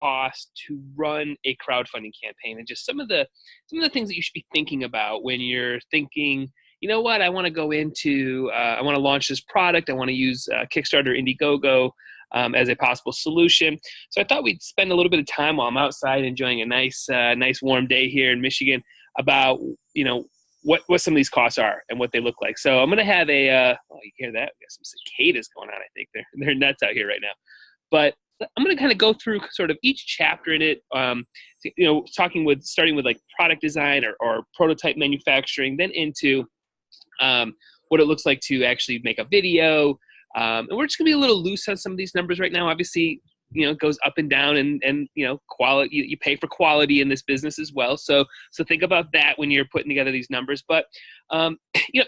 cost to run a crowdfunding campaign, and just some of the things that you should be thinking about when you're thinking, you know what, I want to go into, I want to launch this product. I want to use Kickstarter, Indiegogo as a possible solution. So I thought we'd spend a little bit of time while I'm outside enjoying a nice warm day here in Michigan about, what some of these costs are and what they look like. So I'm going to have you hear that? We got some cicadas going on. I think they're nuts out here right now. But I'm going to kind of go through sort of each chapter in it, starting with like product design or prototype manufacturing, then into what it looks like to actually make a video. And we're just going to be a little loose on some of these numbers right now. Obviously, it goes up and down, and quality, you pay for quality in this business as well. So think about that when you're putting together these numbers. But,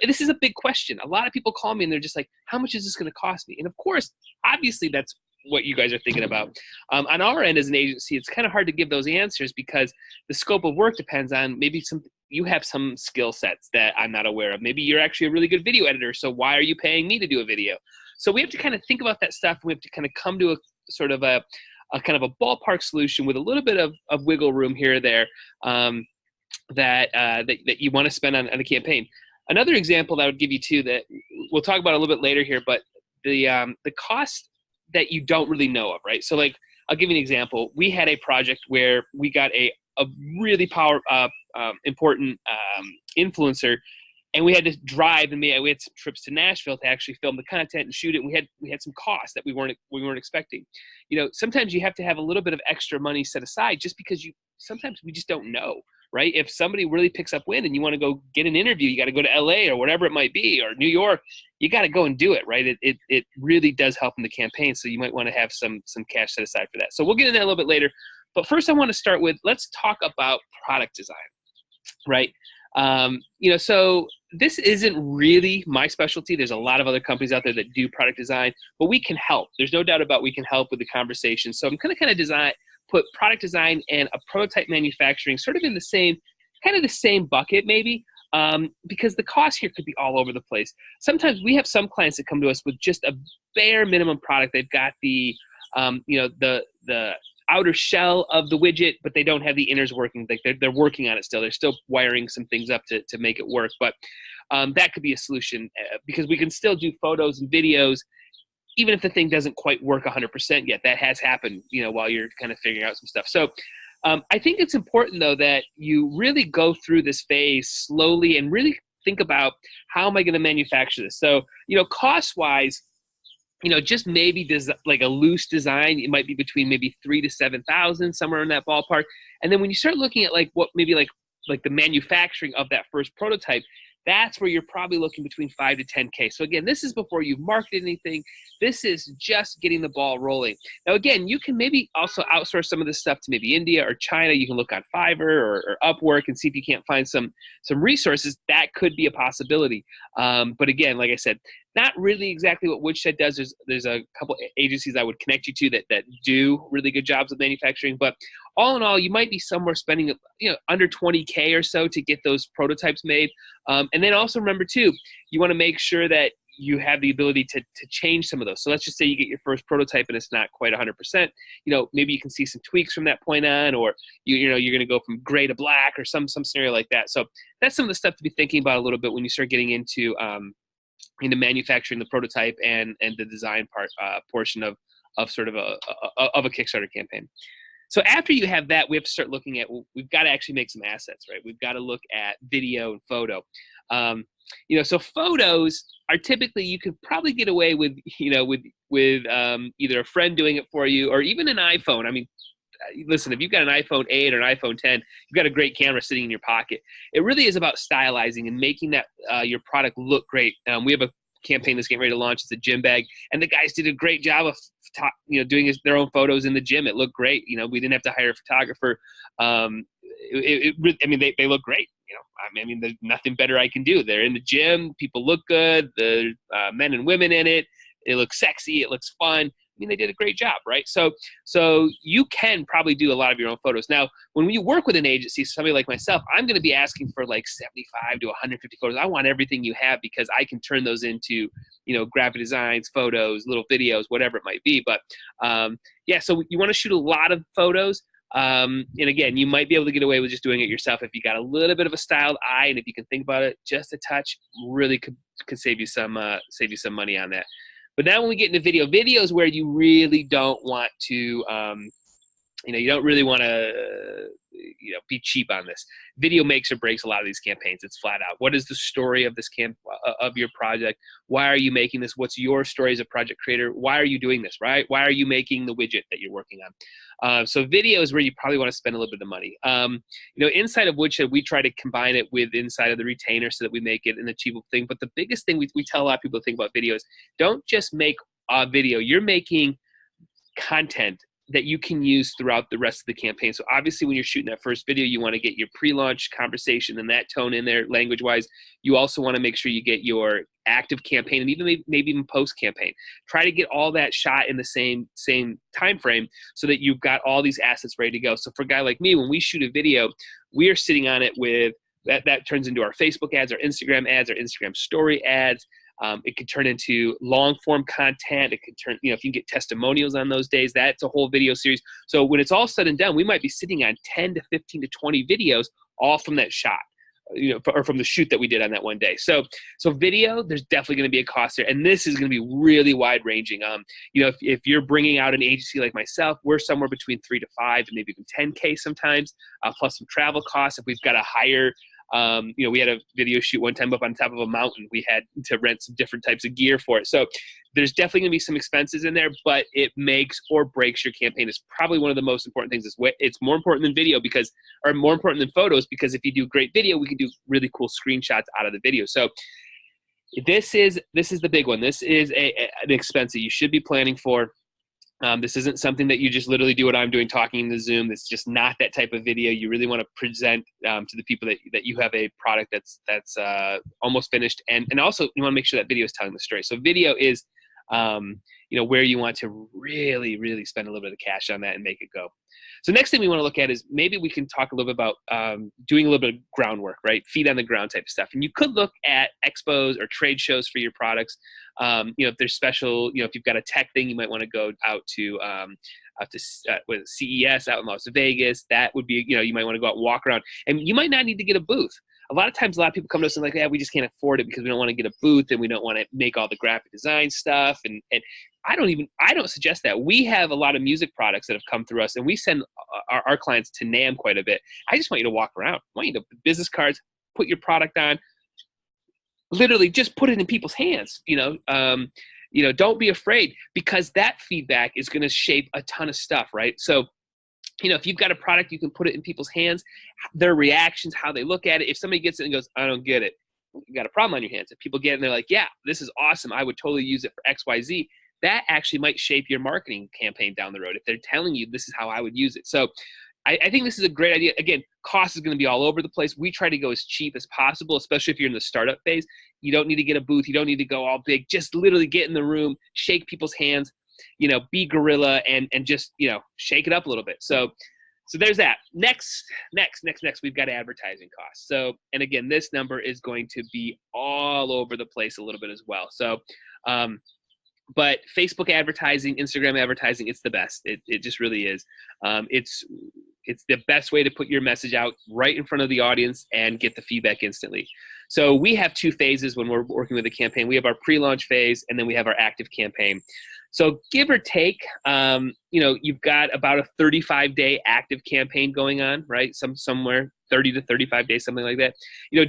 this is a big question. A lot of people call me and they're just like, how much is this going to cost me? And of course, obviously that's what you guys are thinking about. On our end as an agency, it's kind of hard to give those answers because the scope of work depends on maybe you have some skill sets that I'm not aware of. Maybe you're actually a really good video editor. So why are you paying me to do a video? So we have to kind of think about that stuff. We have to kind of come to a sort of a kind of a ballpark solution with a little bit of wiggle room here or there that you want to spend on a campaign. Another example that I would give you too, that we'll talk about a little bit later here, but the cost that you don't really know of, right? So like, I'll give you an example. We had a project where we got a really important influencer, and we had to drive, and we had some trips to Nashville to actually film the content and shoot it. And we had some costs that we weren't expecting. Sometimes you have to have a little bit of extra money set aside just because sometimes we just don't know, right? If somebody really picks up wind and you want to go get an interview, you got to go to LA or whatever it might be, or New York, you got to go and do it, right? It really does help in the campaign. So you might want to have some cash set aside for that. So we'll get into that a little bit later. But first I want to start with, let's talk about product design, right? So this isn't really my specialty. There's a lot of other companies out there that do product design, but we can help. There's no doubt about we can help with the conversation. So I'm going to kind of put product design and a prototype manufacturing sort of in the same bucket maybe, because the cost here could be all over the place. Sometimes we have some clients that come to us with just a bare minimum product. They've got the outer shell of the widget, but they don't have the inners working. Like they're working on it still. They're still wiring some things up to make it work. But that could be a solution because we can still do photos and videos, even if the thing doesn't quite work 100% yet. That has happened, while you're kind of figuring out some stuff. So I think it's important though that you really go through this phase slowly and really think about, how am I going to manufacture this? So, cost-wise, just maybe like a loose design, it might be between maybe $3,000 to $7,000, somewhere in that ballpark. And then when you start looking at like what maybe like the manufacturing of that first prototype, that's where you're probably looking between $5,000 to $10,000. So again, this is before you've marketed anything. This is just getting the ball rolling. Now again, you can maybe also outsource some of this stuff to maybe India or China. You can look on Fiverr or Upwork and see if you can't find some resources. That could be a possibility. But again, like I said, not really exactly what Woodshed does. There's a couple agencies I would connect you to that do really good jobs with manufacturing. But all in all, you might be somewhere spending under $20,000 or so to get those prototypes made. And then also remember too, you want to make sure that you have the ability to change some of those. So let's just say you get your first prototype and it's not quite 100%. Maybe you can see some tweaks from that point on, or you're going to go from gray to black or some scenario like that. So that's some of the stuff to be thinking about a little bit when you start getting into manufacturing the prototype and the design portion of sort of a Kickstarter campaign. So after you have that, we have to start looking at, we've got to actually make some assets, right? We've got to look at video and photo. So photos are typically, you could probably get away with, with either a friend doing it for you or even an iPhone. I mean, listen, if you've got an iPhone 8 or an iPhone 10, you've got a great camera sitting in your pocket. It really is about stylizing and making that your product look great. We have a campaign that's getting ready to launch. It's a gym bag, and the guys did a great job of doing their own photos in the gym. It looked great. We didn't have to hire a photographer. They look great. There's nothing better I can do. They're in the gym. People look good. The men and women in it. It looks sexy. It looks fun. mean they did a great job, right? So you can probably do a lot of your own photos. Now, when you work with an agency, somebody like myself, I'm going to be asking for like 75 to 150 photos. I want everything you have because I can turn those into, graphic designs, photos, little videos, whatever it might be. But yeah, so you want to shoot a lot of photos. And again, you might be able to get away with just doing it yourself if you got a little bit of a styled eye, and if you can think about it just a touch, really could save you some money on that. But now when we get into videos where you really don't want to, you don't really want to, be cheap on this. Video makes or breaks a lot of these campaigns. It's flat out. What is the story of this of your project? Why are you making this? What's your story as a project creator? Why are you doing this, right? Why are you making the widget that you're working on? So video is where you probably want to spend a little bit of money. Inside of Woodshed, we try to combine it with inside of the retainer so that we make it an achievable thing. But the biggest thing we tell a lot of people to think about videos, don't just make a video. You're making content that you can use throughout the rest of the campaign. So obviously when you're shooting that first video, you want to get your pre-launch conversation and that tone in there language-wise. You also want to make sure you get your active campaign and even maybe even post-campaign. Try to get all that shot in the same time frame so that you've got all these assets ready to go. So for a guy like me, when we shoot a video, we are sitting on it with that turns into our Facebook ads, our Instagram ads, our Instagram story ads. It could turn into long form content. It could turn, if you can get testimonials on those days, that's a whole video series. So when it's all said and done, we might be sitting on 10 to 15 to 20 videos, all from that shot, or from the shoot that we did on that one day. So video, there's definitely going to be a cost there. And this is going to be really wide ranging. If you're bringing out an agency like myself, we're somewhere between 3 to 5 and maybe even 10K sometimes, plus some travel costs. If we've got a higher, we had a video shoot one time up on top of a mountain. We had to rent some different types of gear for it. So there's definitely going to be some expenses in there, but it makes or breaks your campaign. It's probably one of the most important things. It's more important than video or more important than photos, because if you do great video, we can do really cool screenshots out of the video. So this is the big one. This is an expense that you should be planning for. This isn't something that you just literally do what I'm doing, talking in the Zoom. It's just not that type of video. You really want to present to the people that you have a product that's almost finished, and also you want to make sure that video is telling the story. So video is where you want to really, really spend a little bit of cash on that and make it go. So next thing we want to look at is maybe we can talk a little bit about doing a little bit of groundwork, right? Feet on the ground type of stuff. And you could look at expos or trade shows for your products. If there's special, if you've got a tech thing, you might want to go out to with CES out in Las Vegas. That would be, you might want to go out and walk around, and you might not need to get a booth. A lot of times, a lot of people come to us and like, yeah, we just can't afford it because we don't want to get a booth and we don't want to make all the graphic design stuff. And I don't suggest that. We have a lot of music products that have come through us, and we send our clients to NAMM quite a bit. I just want you to walk around. I want you to business cards, put your product on, literally just put it in people's hands. Don't be afraid, because that feedback is going to shape a ton of stuff, right? So, if you've got a product, you can put it in people's hands, their reactions, how they look at it. If somebody gets it and goes, I don't get it, you got a problem on your hands. If people get it and they're like, yeah, this is awesome, I would totally use it for XYZ, that actually might shape your marketing campaign down the road if they're telling you this is how I would use it. So I think this is a great idea. Again, cost is going to be all over the place. We try to go as cheap as possible, especially if you're in the startup phase. You don't need to get a booth. You don't need to go all big. Just literally get in the room, shake people's hands, be guerrilla and just, shake it up a little bit. So there's that. Next, we've got advertising costs. So, and again, this number is going to be all over the place a little bit as well. So, but Facebook advertising, Instagram advertising, it's the best. It just really is. It's the best way to put your message out right in front of the audience and get the feedback instantly. So we have 2 phases when we're working with a campaign. We have our pre-launch phase, and then we have our active campaign. So give or take, you've got about a 35-day active campaign going on, right? Somewhere 30 to 35 days, something like that.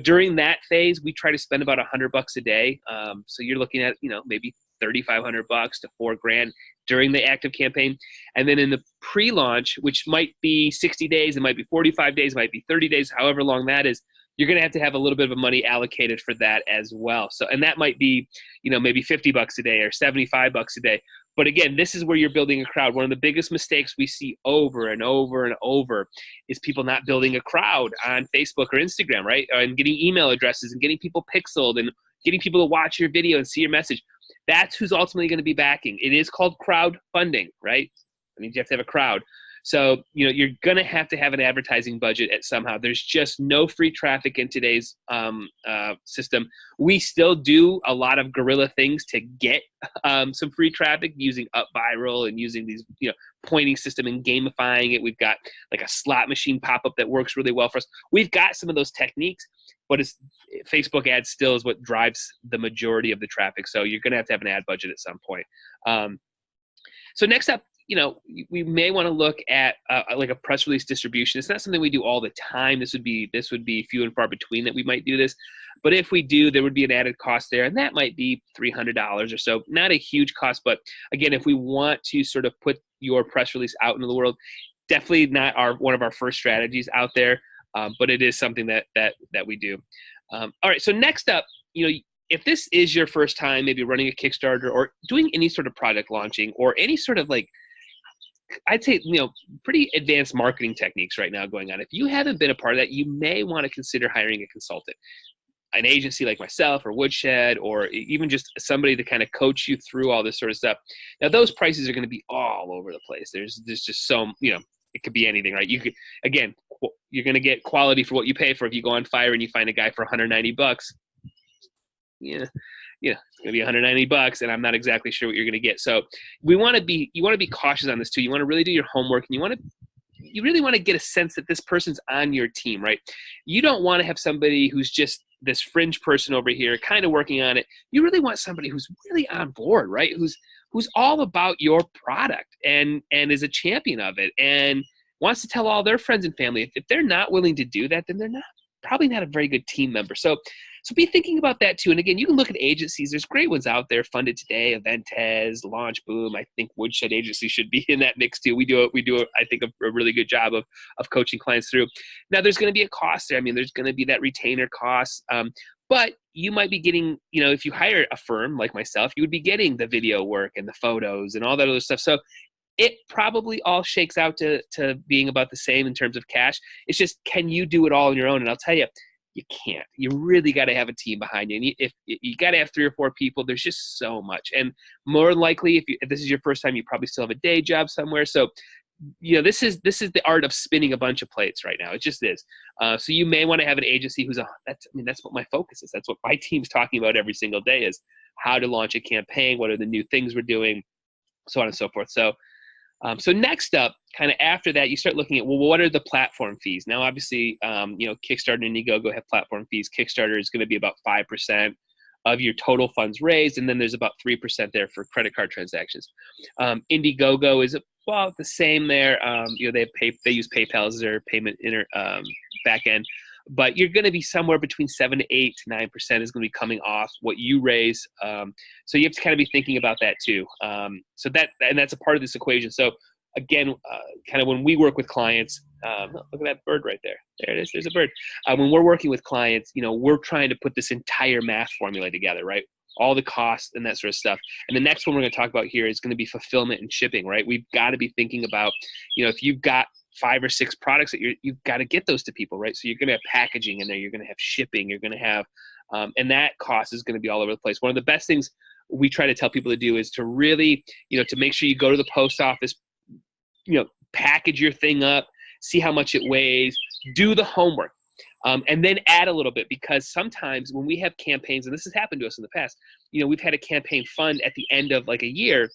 During that phase, we try to spend about $100 a day. So you're looking at, maybe $3,500 to $4,000 during the active campaign. And then in the pre-launch, which might be 60 days, it might be 45 days, it might be 30 days, however long that is, you're going to have a little bit of money allocated for that as well. So, and that might be, maybe $50 a day or $75 a day. But again, this is where you're building a crowd. One of the biggest mistakes we see over and over and over is people not building a crowd on Facebook or Instagram, right? And getting email addresses and getting people pixeled and getting people to watch your video and see your message. That's who's ultimately going to be backing. It is called crowdfunding, right? That means you have to have a crowd. So, you're going to have an advertising budget at somehow. There's just no free traffic in today's system. We still do a lot of guerrilla things to get some free traffic using UpViral and using these, pointing system and gamifying it. We've got like a slot machine pop-up that works really well for us. We've got some of those techniques, but Facebook ads still is what drives the majority of the traffic. So you're going to have an ad budget at some point. So next up, we may want to look at like a press release distribution. It's not something we do all the time. This would be few and far between that we might do this. But if we do, there would be an added cost there, and that might be $300 or so. Not a huge cost, but again, if we want to sort of put your press release out into the world, definitely not one of our first strategies out there, but it is something that we do. All right, so next up, if this is your first time maybe running a Kickstarter or doing any sort of product launching or any sort of like, I'd say, pretty advanced marketing techniques right now going on. If you haven't been a part of that, you may want to consider hiring a consultant, an agency like myself or Woodshed, or even just somebody to kind of coach you through all this sort of stuff. Now, those prices are going to be all over the place. There's just so, it could be anything, right? You're going to get quality for what you pay for. If you go on Fire and you find a guy for $190, it's going to be $190, and I'm not exactly sure what you're going to get. So you want to be cautious on this too. You want to really do your homework, and you really want to get a sense that this person's on your team, right? You don't want to have somebody who's just this fringe person over here kind of working on it. You really want somebody who's really on board, right? Who's all about your product and is a champion of it and wants to tell all their friends and family. If they're not willing to do that, then they're probably not a very good team member. So be thinking about that too. And again, you can look at agencies. There's great ones out there. Funded Today, Eventez, Launch Boom. I think Woodshed Agency should be in that mix too. We do I think a really good job of coaching clients through. Now there's going to be a cost there. I mean, there's going to be that retainer cost. But you might be getting, if you hire a firm like myself, you would be getting the video work and the photos and all that other stuff. So it probably all shakes out to being about the same in terms of cash. It's just, can you do it all on your own? And I'll tell you, you can't. You really got to have a team behind you. And if you got to have 3 or 4 people, there's just so much. And more likely, if this is your first time, you probably still have a day job somewhere. So, this is the art of spinning a bunch of plates right now. It just is. So you may want to have an agency that's what my focus is. That's what my team's talking about every single day is how to launch a campaign. What are the new things we're doing? So on and so forth. So next up, kind of after that, you start looking at, well, what are the platform fees? Now, obviously, Kickstarter and Indiegogo have platform fees. Kickstarter is going to be about 5% of your total funds raised, and then there's about 3% there for credit card transactions. Indiegogo is about the same there. They use PayPal as their payment back end. But you're going to be somewhere between 7 to 8 to 9% is going to be coming off what you raise. So you have to kind of be thinking about that too. So that's a part of this equation. So again, kind of when we work with clients, look at that bird right there. There it is. There's a bird. When we're working with clients, we're trying to put this entire math formula together, right? All the costs and that sort of stuff. And the next one we're going to talk about here is going to be fulfillment and shipping, right? We've got to be thinking about, if you've got 5 or 6 products that you've got to get those to people, right? So you're going to have packaging in there, you're going to have shipping, you're going to have, and that cost is going to be all over the place. One of the best things we try to tell people to do is to really, to make sure you go to the post office, package your thing up, see how much it weighs, do the homework, and then add a little bit, because sometimes when we have campaigns, and this has happened to us in the past, we've had a campaign fund at the end of like a year,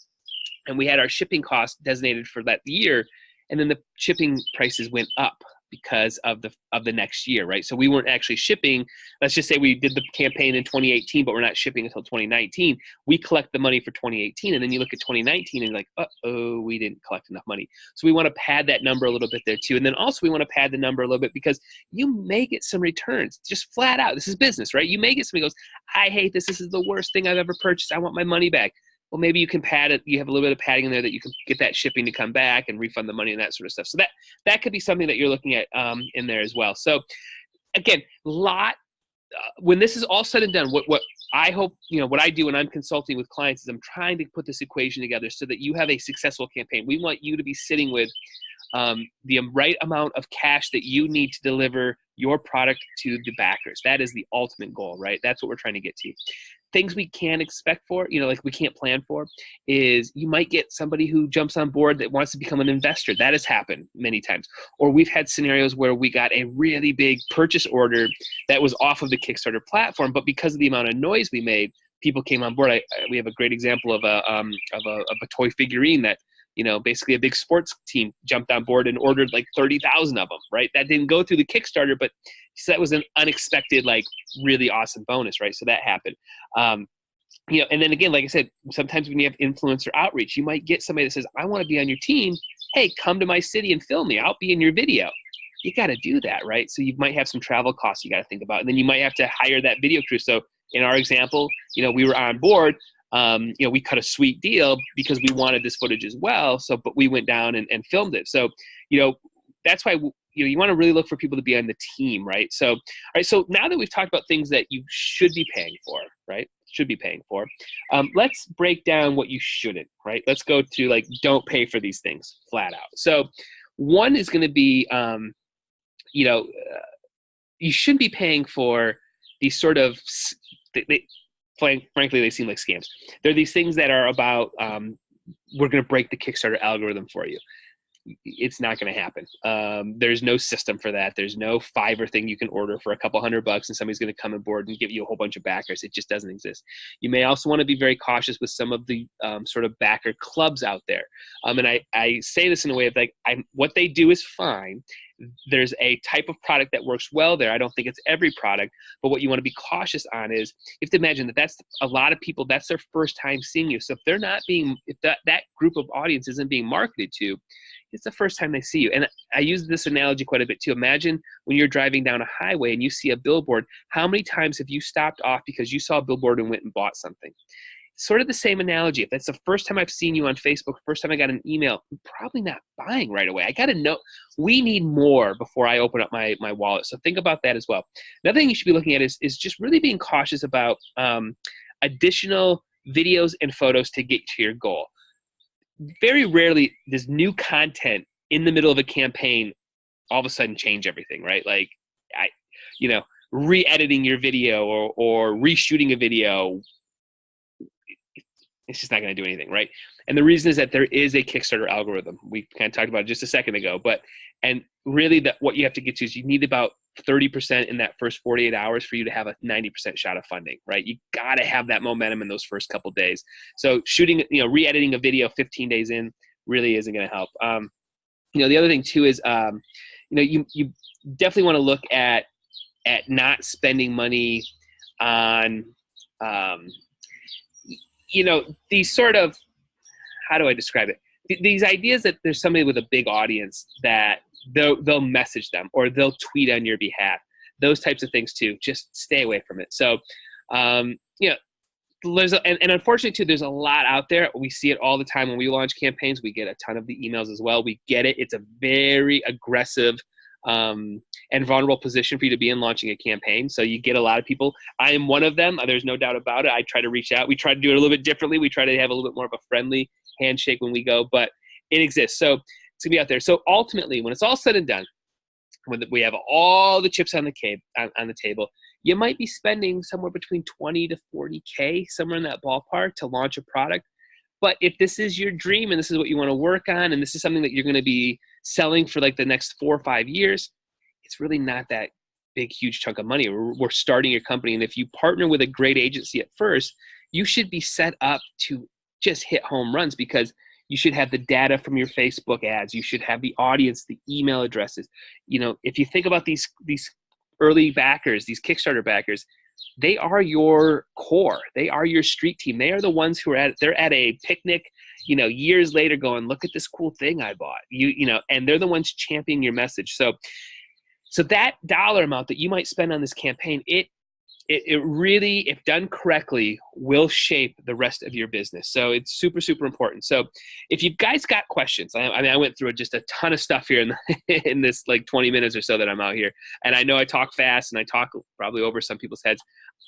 and we had our shipping costs designated for that year, and then the shipping prices went up because of the next year, right? So we weren't actually shipping. Let's just say we did the campaign in 2018, but we're not shipping until 2019. We collect the money for 2018, and then you look at 2019 and you're like, uh-oh, we didn't collect enough money. So we want to pad that number a little bit there too. And then also we want to pad the number a little bit because you may get some returns, just flat out. This is business, right? You may get somebody who goes, I hate this. This is the worst thing I've ever purchased. I want my money back. Well, maybe you can pad it. You have a little bit of padding in there that you can get that shipping to come back and refund the money and that sort of stuff. So that could be something that you're looking at in there as well. So again, when this is all said and done, what I hope, what I do when I'm consulting with clients is I'm trying to put this equation together so that you have a successful campaign. We want you to be sitting with the right amount of cash that you need to deliver your product to the backers. That is the ultimate goal, right? That's what we're trying to get to. Things we can't expect for, like we can't plan for, is you might get somebody who jumps on board that wants to become an investor. That has happened many times. Or we've had scenarios where we got a really big purchase order that was off of the Kickstarter platform, but because of the amount of noise we made, people came on board. We have a great example of a toy figurine that, basically a big sports team jumped on board and ordered like 30,000 of them, right? That didn't go through the Kickstarter, but so that was an unexpected, like really awesome bonus, right? So that happened. And then again, like I said, sometimes when you have influencer outreach, you might get somebody that says, I want to be on your team. Hey, come to my city and film me. I'll be in your video. You got to do that, right? So you might have some travel costs you got to think about. And then you might have to hire that video crew. So in our example, we were on board. We cut a sweet deal because we wanted this footage as well. So, but we went down and filmed it. So, that's why, you want to really look for people to be on the team, right? So, all right. So now that we've talked about things that you should be paying for, right? Should be paying for. Let's break down what you shouldn't, right? Let's go to like, don't pay for these things flat out. So one is going to be, you shouldn't be paying for these sort of, frankly, they seem like scams. They're these things that are about, we're going to break the Kickstarter algorithm for you. It's not going to happen. There's no system for that. There's no Fiverr thing you can order for a couple $100 and somebody's going to come on board and give you a whole bunch of backers. It just doesn't exist. You may also want to be very cautious with some of the sort of backer clubs out there. And I say this in a way of like, what they do is fine. There's a type of product that works well there. I don't think it's every product, but what you want to be cautious on is you have to imagine that that's a lot of people, that's their first time seeing you. So if they're not being, if that group of audience isn't being marketed to, it's the first time they see you. And I use this analogy quite a bit too. Imagine when you're driving down a highway and you see a billboard, how many times have you stopped off because you saw a billboard and went and bought something? Sort of the same analogy. If that's the first time I've seen you on Facebook, first time I got an email, I'm probably not buying right away. I got to know, we need more before I open up my wallet. So think about that as well. Another thing you should be looking at is just really being cautious about additional videos and photos to get to your goal. Very rarely does new content in the middle of a campaign all of a sudden change everything, right? Like, re-editing your video or reshooting a video, it's just not going to do anything, right? And the reason is that there is a Kickstarter algorithm. We kind of talked about it just a second ago, and really what you have to get to is you need about 30% in that first 48 hours for you to have a 90% shot of funding, right? You got to have that momentum in those first couple days. So shooting, re-editing a video 15 days in really isn't going to help. The other thing too is, you definitely want to look at not spending money on, these sort of, how do I describe it? These ideas that there's somebody with a big audience that they'll message them or they'll tweet on your behalf. Those types of things too. Just stay away from it. So, there's and unfortunately too, there's a lot out there. We see it all the time when we launch campaigns. We get a ton of the emails as well. We get it. It's a very aggressive and vulnerable position for you to be in launching a campaign. So you get a lot of people. I am one of them. There's no doubt about it. I try to reach out. We try to do it a little bit differently. We try to have a little bit more of a friendly handshake when we go, but it exists. So it's gonna be out there. So ultimately, when it's all said and done, when we have all the chips on the table, you might be spending somewhere between 20 to 40K, somewhere in that ballpark, to launch a product. But if this is your dream and this is what you want to work on, and this is something that you're going to be selling for like the next 4 or 5 years, it's really not that big, huge chunk of money. We're starting your company. And if you partner with a great agency at first, you should be set up to just hit home runs, because you should have the data from your Facebook ads. You should have the audience, the email addresses. If you think about these early backers, these Kickstarter backers, they are your core. They are your street team. They are the ones who are they're at a picnic, years later going, look at this cool thing I bought, and they're the ones championing your message. So that dollar amount that you might spend on this campaign, it really, if done correctly, will shape the rest of your business. So it's super, super important. So if you guys got questions, I went through just a ton of stuff here in this like 20 minutes or so that I'm out here. And I know I talk fast and I talk probably over some people's heads.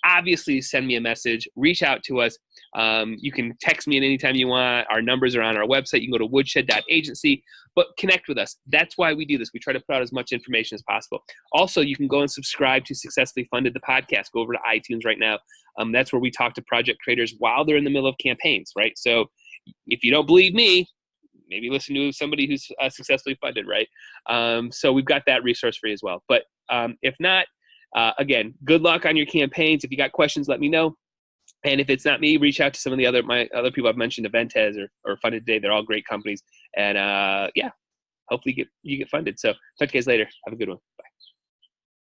obviously send me a message, reach out to us. You can text me at any time you want. Our numbers are on our website. You can go to woodshed.agency, but connect with us. That's why we do this. We try to put out as much information as possible. Also, you can go and subscribe to Successfully Funded, the podcast. Go over to iTunes right now. That's where we talk to project creators while they're in the middle of campaigns, right? So if you don't believe me, maybe listen to somebody who's successfully funded, right? So we've got that resource for you as well. But if not, again, good luck on your campaigns. If you got questions, let me know. And if it's not me, reach out to some of my other people I've mentioned, Eventez or Funded Today. They're all great companies. And yeah, hopefully you get funded. So talk to you guys later. Have a good one.